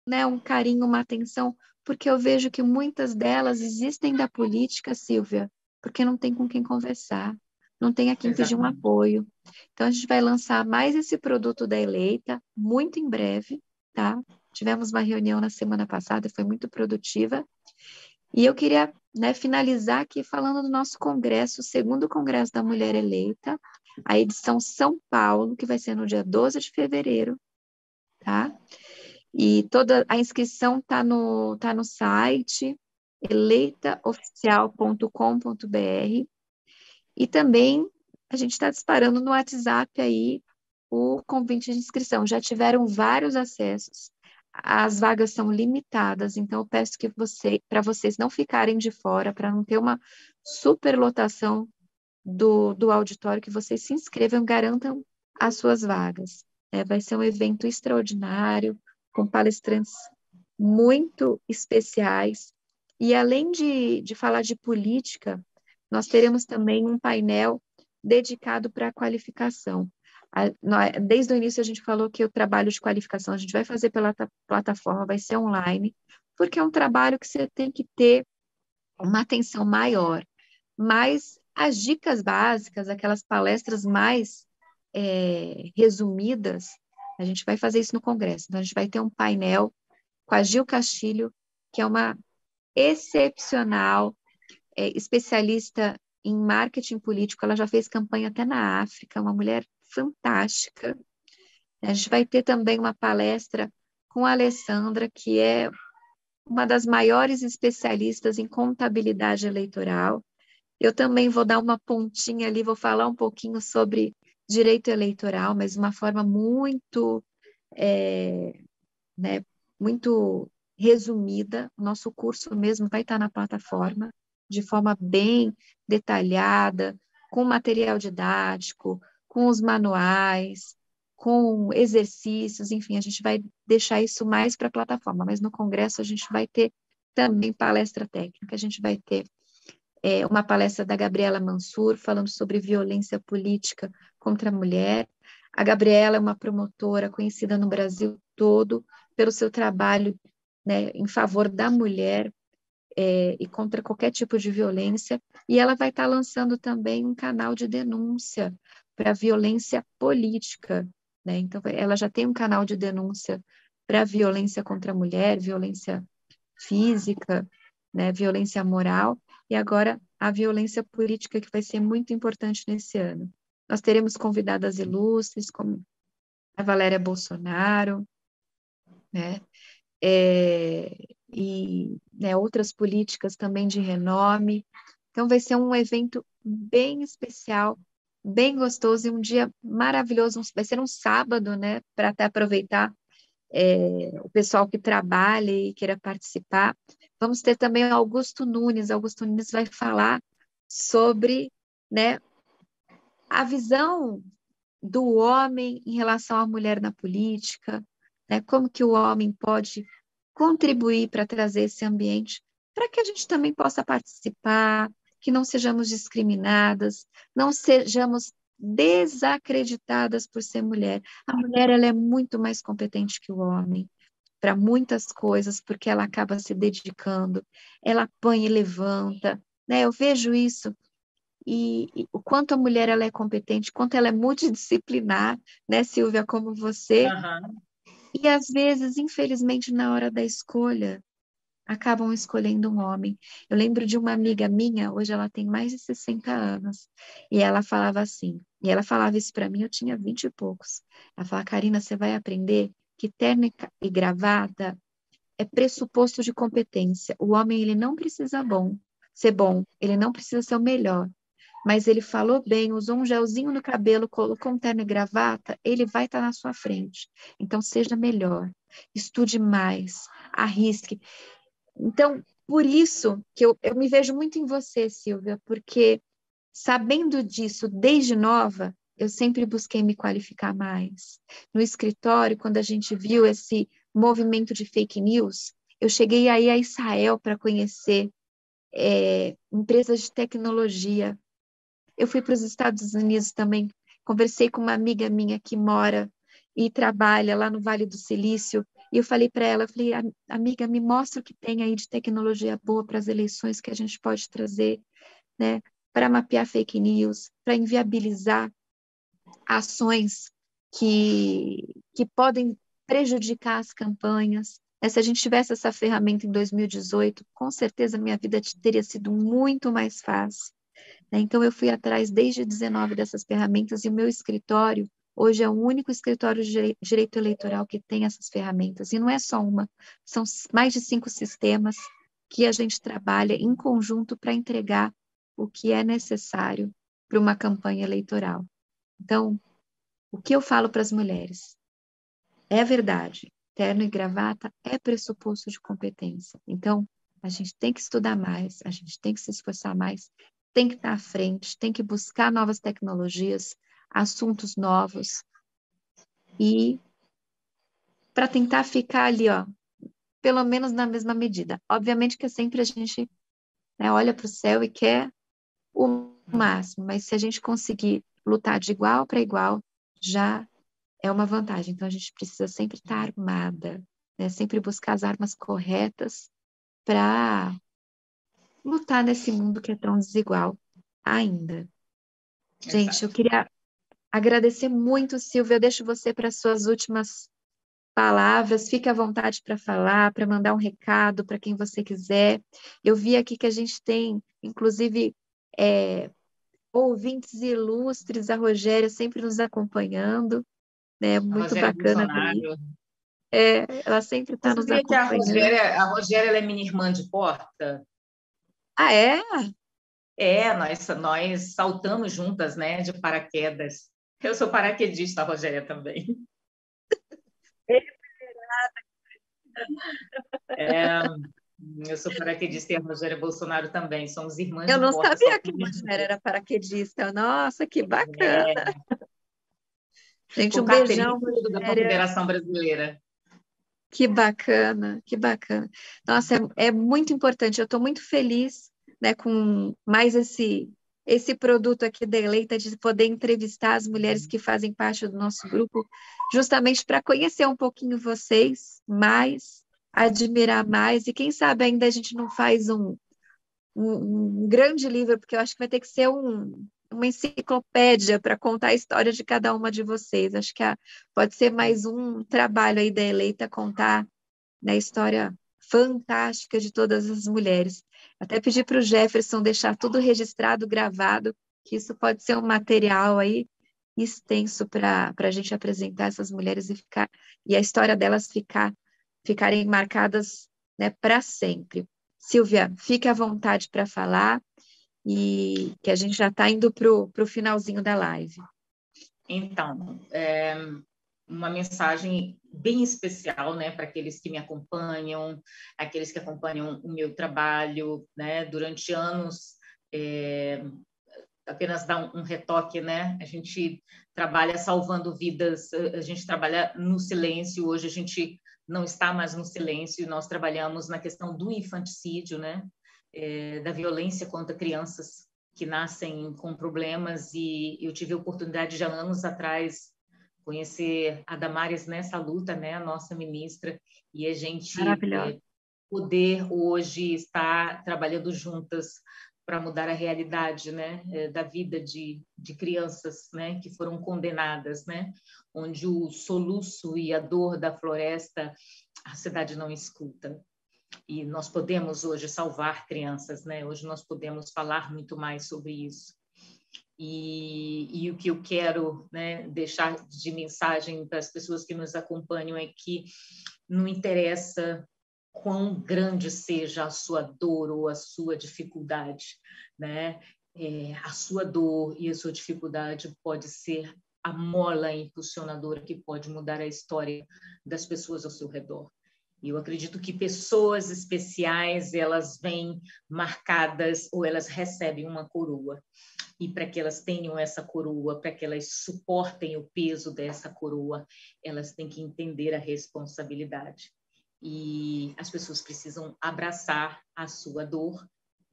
né, um carinho, uma atenção, porque eu vejo que muitas delas existem da política, Silvia, porque não tem com quem conversar, não tem a quem pedir um Exatamente. apoio. Então, a gente vai lançar mais esse produto da Eleita, muito em breve, tá? Tivemos uma reunião na semana passada, foi muito produtiva, e eu queria, né, finalizar aqui falando do nosso congresso, o segundo Congresso da Mulher Eleita, a edição São Paulo, que vai ser no dia 12 de fevereiro, tá? E toda a inscrição tá no site eleitaoficial.com.br, e também a gente está disparando no WhatsApp aí o convite de inscrição. Já tiveram vários acessos. As vagas são limitadas, então eu peço que para vocês não ficarem de fora, para não ter uma superlotação do auditório, que vocês se inscrevam, garantam as suas vagas. Vai ser um evento extraordinário, com palestrantes muito especiais. E além de falar de política, nós teremos também um painel dedicado para a qualificação. Desde o início a gente falou que o trabalho de qualificação a gente vai fazer pela plataforma, vai ser online, porque é um trabalho que você tem que ter uma atenção maior. Mas as dicas básicas, aquelas palestras mais resumidas, a gente vai fazer isso no Congresso. Então, a gente vai ter um painel com a Gil Castilho, que é uma excepcional especialista em marketing político. Ela já fez campanha até na África, uma mulher fantástica. A gente vai ter também uma palestra com a Alessandra, que é uma das maiores especialistas em contabilidade eleitoral. Eu também vou dar uma pontinha ali, vou falar um pouquinho sobre direito eleitoral, mas de uma forma muito, né, muito resumida. O nosso curso mesmo vai estar na plataforma, de forma bem detalhada, com material didático, com os manuais, com exercícios, enfim, a gente vai deixar isso mais para a plataforma, mas no congresso a gente vai ter também palestra técnica, a gente vai ter uma palestra da Gabriela Mansur, falando sobre violência política contra a mulher. A Gabriela é uma promotora conhecida no Brasil todo pelo seu trabalho, né, em favor da mulher e contra qualquer tipo de violência, e ela vai estar lançando também um canal de denúncia para violência política, né? Então, ela já tem um canal de denúncia para violência contra a mulher, violência física, né, violência moral, e agora a violência política, que vai ser muito importante nesse ano. Nós teremos convidadas ilustres, como a Valéria Bolsonaro, né, e né, outras políticas também de renome. Então, vai ser um evento bem especial, bem gostoso e um dia maravilhoso. Vai ser um sábado, né, para até aproveitar o pessoal que trabalha e queira participar. Vamos ter também o Augusto Nunes. Augusto Nunes vai falar sobre, né, a visão do homem em relação à mulher na política, né, como que o homem pode contribuir para trazer esse ambiente para que a gente também possa participar, que não sejamos discriminadas, não sejamos desacreditadas por ser mulher. A mulher ela é muito mais competente que o homem para muitas coisas, porque ela acaba se dedicando, ela apanha e levanta, né? Eu vejo isso e o quanto a mulher ela é competente, quanto ela é multidisciplinar, né, Silvia, como você, Aham. e às vezes, infelizmente, na hora da escolha, acabam escolhendo um homem. Eu lembro de uma amiga minha, hoje ela tem mais de 60 anos, e ela falava assim, e ela falava isso para mim, eu tinha 20 e poucos. Ela falava, Karina, você vai aprender que terno e gravata é pressuposto de competência. O homem, ele não precisa ser bom, ele não precisa ser o melhor, mas ele falou bem, usou um gelzinho no cabelo, colocou um terno e gravata, ele vai estar na sua frente. Então, seja melhor, estude mais, arrisque. Então, por isso que eu me vejo muito em você, Silvia, porque sabendo disso desde nova, eu sempre busquei me qualificar mais. No escritório, quando a gente viu esse movimento de fake news, eu cheguei aí a Israel para conhecer empresas de tecnologia. Eu fui para os Estados Unidos também, conversei com uma amiga minha que mora e trabalha lá no Vale do Silício, e eu falei para ela, eu falei, amiga, me mostra o que tem aí de tecnologia boa para as eleições que a gente pode trazer, né, para mapear fake news, para inviabilizar ações que podem prejudicar as campanhas. Se a gente tivesse essa ferramenta em 2018, com certeza minha vida teria sido muito mais fácil, né? Então, eu fui atrás desde 19 dessas ferramentas e o meu escritório hoje é o único escritório de direito eleitoral que tem essas ferramentas. E não é só uma, são mais de 5 sistemas que a gente trabalha em conjunto para entregar o que é necessário para uma campanha eleitoral. Então, o que eu falo para as mulheres? É verdade, terno e gravata é pressuposto de competência. Então, a gente tem que estudar mais, a gente tem que se esforçar mais, tem que estar à frente, tem que buscar novas tecnologias, assuntos novos, e para tentar ficar ali, ó, pelo menos na mesma medida. Obviamente que sempre a gente, né, olha para o céu e quer o máximo, mas se a gente conseguir lutar de igual para igual, já é uma vantagem. Então, a gente precisa sempre estar armada, né? Sempre buscar as armas corretas para lutar nesse mundo que é tão desigual ainda. Gente, eu Exato. queria agradecer muito, Silvia. Eu deixo você para suas últimas palavras. Fique à vontade para falar, para mandar um recado para quem você quiser. Eu vi aqui que a gente tem, inclusive, ouvintes ilustres, a Rogéria sempre nos acompanhando, né? A Muito Rogéria bacana ver. Bolsonaro. Ela sempre está Você nos sabia que acompanhando. A Rogéria ela é minha irmã de porta? Ah, é? É, nós saltamos juntas, né, de paraquedas. Eu sou paraquedista, a Rogéria também. É, eu sou paraquedista e a Rogéria Bolsonaro também. Somos irmãs Eu de não porta, sabia que saltamos Rogéria juntas. era paraquedista. Nossa, que bacana. É, Gente, com um carteirinha beijão, e tudo da Rogéria. Confederação Brasileira. Que bacana, que bacana. Nossa, é muito importante. Eu estou muito feliz, né, com mais esse produto aqui da Eleita, de poder entrevistar as mulheres que fazem parte do nosso grupo, justamente para conhecer um pouquinho vocês mais, admirar mais, e quem sabe ainda a gente não faz um grande livro, porque eu acho que vai ter que ser uma enciclopédia para contar a história de cada uma de vocês. Acho que pode ser mais um trabalho aí da Eleita contar, né, a história fantástica de todas as mulheres. Até pedir para o Jefferson deixar tudo registrado, gravado, que isso pode ser um material aí extenso para a gente apresentar essas mulheres e a história delas ficarem marcadas, né, para sempre. Silvia, fique à vontade para falar e que a gente já está indo para o finalzinho da live. Então, uma mensagem bem especial, né, para aqueles que me acompanham, aqueles que acompanham o meu trabalho, né, durante anos. Apenas dar um retoque, né? A gente trabalha salvando vidas, a gente trabalha no silêncio. Hoje a gente não está mais no silêncio. Nós trabalhamos na questão do infanticídio, né? Da violência contra crianças que nascem com problemas. E eu tive a oportunidade de há anos atrás conhecer a Damares nessa luta, né? A nossa ministra, e a gente Maravilhosa. poder hoje estar trabalhando juntas para mudar a realidade, né, da vida de crianças, né, que foram condenadas, né, onde o soluço e a dor da floresta a cidade não escuta. E nós podemos hoje salvar crianças, né? Hoje nós podemos falar muito mais sobre isso. E o que eu quero, né, deixar de mensagem para as pessoas que nos acompanham é que não interessa quão grande seja a sua dor ou a sua dificuldade, né? A sua dor e a sua dificuldade pode ser a mola impulsionadora que pode mudar a história das pessoas ao seu redor. E eu acredito que pessoas especiais, elas vêm marcadas ou elas recebem uma coroa. E para que elas tenham essa coroa, para que elas suportem o peso dessa coroa, elas têm que entender a responsabilidade. E as pessoas precisam abraçar a sua dor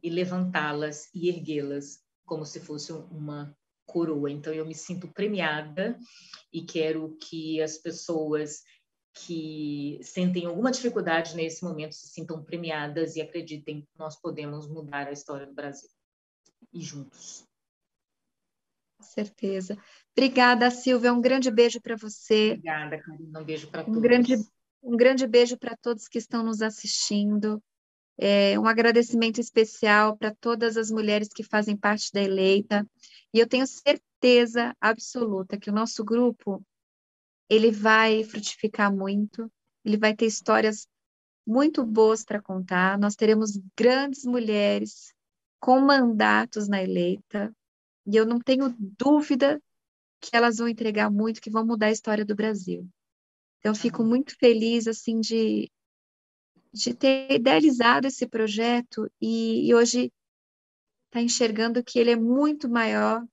e levantá-las e erguê-las como se fosse uma coroa. Então, eu me sinto premiada e quero que as pessoas que sentem alguma dificuldade nesse momento se sintam premiadas e acreditem que nós podemos mudar a história do Brasil. E juntos. Com certeza. Obrigada, Silvia. Um grande beijo para você. Obrigada, Karina. Um beijo para Um grande, todos. um grande beijo para todos que estão nos assistindo. Um agradecimento especial para todas as mulheres que fazem parte da Eleita. E eu tenho certeza absoluta que o nosso grupo ele vai frutificar muito, ele vai ter histórias muito boas para contar. Nós teremos grandes mulheres com mandatos na Eleita, e eu não tenho dúvida que elas vão entregar muito, que vão mudar a história do Brasil. Então, eu fico Amém. muito feliz assim de ter idealizado esse projeto e hoje tá enxergando que ele é muito maior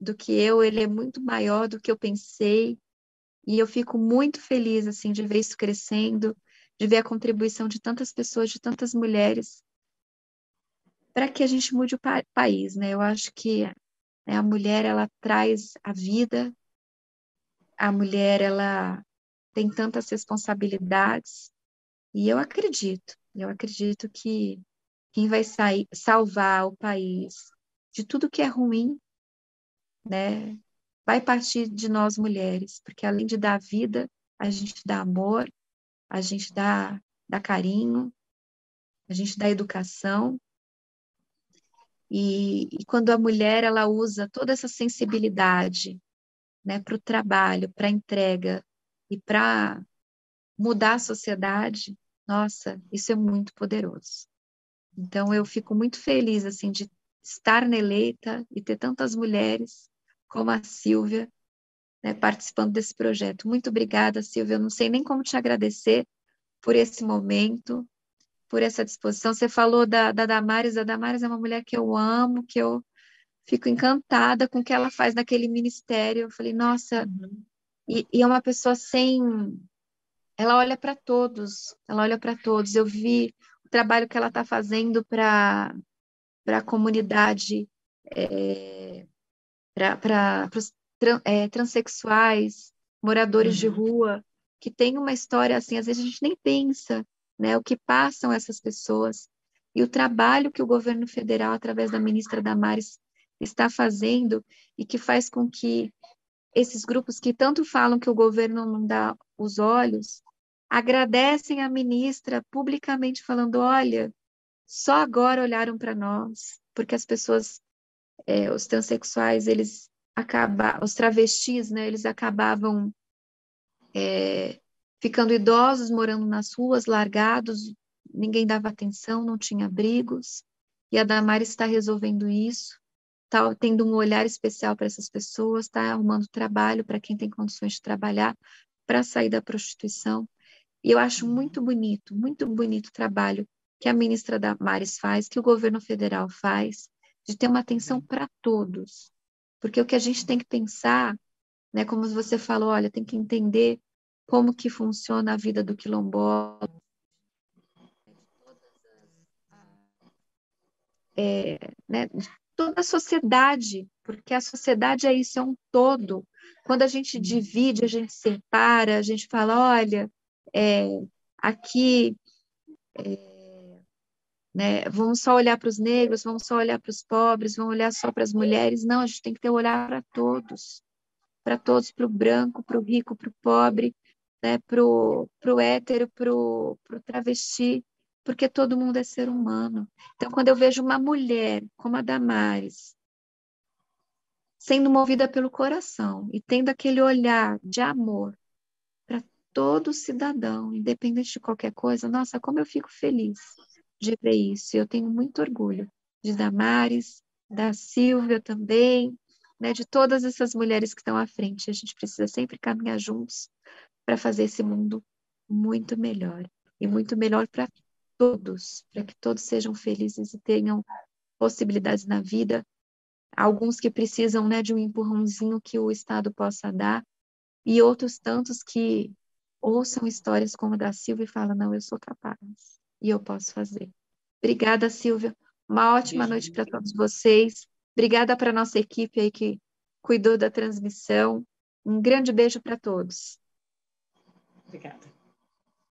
do que eu, ele é muito maior do que eu pensei, e eu fico muito feliz assim de ver isso crescendo, de ver a contribuição de tantas pessoas, de tantas mulheres, para que a gente mude o país, né? Eu acho que, né, a mulher ela traz a vida, a mulher tem tantas responsabilidades, e eu acredito que quem vai salvar o país de tudo que é ruim, né, vai partir de nós mulheres, porque além de dar vida, a gente dá amor, a gente dá carinho, a gente dá educação, e quando a mulher ela usa toda essa sensibilidade, né, para o trabalho, para a entrega e para mudar a sociedade, nossa, isso é muito poderoso. Então eu fico muito feliz assim de estar na eleita e ter tantas mulheres como a Silvia, né, participando desse projeto. Muito obrigada, Silvia. Eu não sei nem como te agradecer por esse momento, por essa disposição. Você falou da Damares. A Damares é uma mulher que eu amo, que eu fico encantada com o que ela faz naquele ministério. Eu falei, nossa, e é uma pessoa sem. Ela olha para todos, ela olha para todos. Eu vi o trabalho que ela está fazendo para a comunidade, para os transexuais, moradores de rua, que tem uma história assim, às vezes a gente nem pensa, né, o que passam essas pessoas. E o trabalho que o governo federal, através da ministra Damares, está fazendo e que faz com que esses grupos que tanto falam que o governo não dá os olhos, agradecem a ministra publicamente falando, olha, só agora olharam para nós, porque as pessoas, os transexuais, os travestis, né, eles acabavam ficando idosos, morando nas ruas, largados, ninguém dava atenção, não tinha abrigos, e a Damares está resolvendo isso, está tendo um olhar especial para essas pessoas, está arrumando trabalho para quem tem condições de trabalhar, para sair da prostituição. E eu acho muito bonito o trabalho que a ministra Damares faz, que o governo federal faz, de ter uma atenção para todos. Porque o que a gente tem que pensar, né, como você falou, olha, tem que entender como que funciona a vida do quilombola, né, de toda a sociedade, porque a sociedade é isso, é um todo. Quando a gente divide, a gente separa, a gente fala, olha, aqui, né, vamos só olhar para os negros, vamos só olhar para os pobres, vamos olhar só para as mulheres. Não, a gente tem que ter um olhar para todos, para o branco, para o rico, para o pobre, né, para o hétero, para o travesti, porque todo mundo é ser humano. Então, quando eu vejo uma mulher como a Damares, sendo movida pelo coração e tendo aquele olhar de amor para todo cidadão, independente de qualquer coisa, nossa, como eu fico feliz de ver isso. Eu tenho muito orgulho de Damares, da Silvia também, né, de todas essas mulheres que estão à frente. A gente precisa sempre caminhar juntos para fazer esse mundo muito melhor e muito melhor para todos, para que todos sejam felizes e tenham possibilidades na vida. Alguns que precisam, né, de um empurrãozinho que o Estado possa dar, e outros tantos que ouçam histórias como a da Silvia e falam, não, eu sou capaz e eu posso fazer. Obrigada, Silvia. Uma ótima noite para todos vocês. Obrigada para a nossa equipe aí que cuidou da transmissão. Um grande beijo para todos. Obrigada.